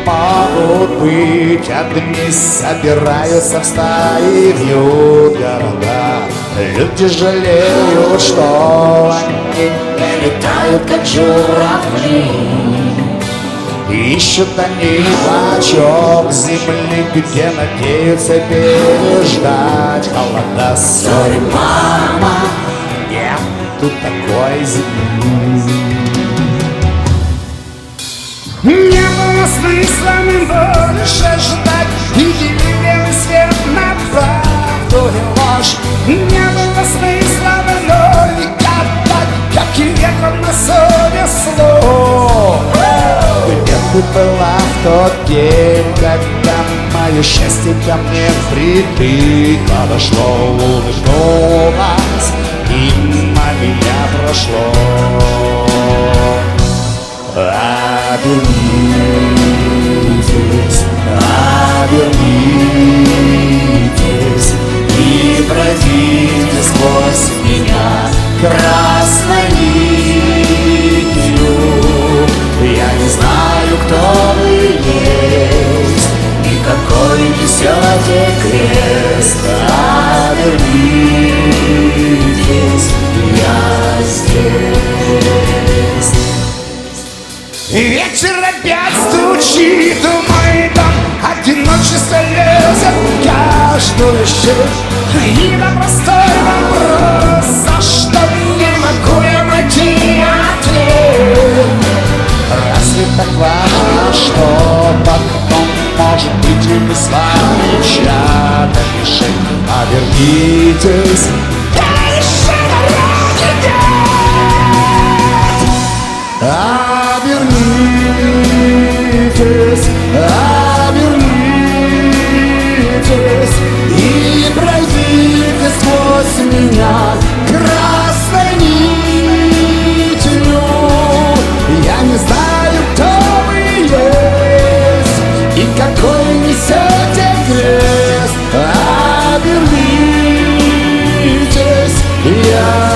могут быть одни, собираются в стаи, вьют города. Люди жалеют, что они не летают, как журавли. Ищут они клочок земли, где надеются переждать холода. Сори, мама, нет тут такой земли. Не было смысла мне больше ждать, и явили свет на правду и ложь. Не было смысла вновь гадать, как и веком на совесло. Где ты была в тот день, когда мое счастье ко мне впритык подошло, улыбнулась, и мимо меня прошло. Обернитесь, обернитесь и пройдите сквозь меня красной нитью. Я не знаю, кто вы есть и какой несете крест. Обернитесь, я здесь. Вечер опять стучит в мой дом, одиночество лезет в каждую щель. И на простой вопрос, за что не могу я найти ответ. Разве так важно, что потом может быть и мы с вами чья-то мишень? Обернитесь, дальше дороги нет. Обернитесь, обернитесь и пройдите сквозь меня красной нитью. Я не знаю, кто вы есть и какой несете крест. Обернитесь, я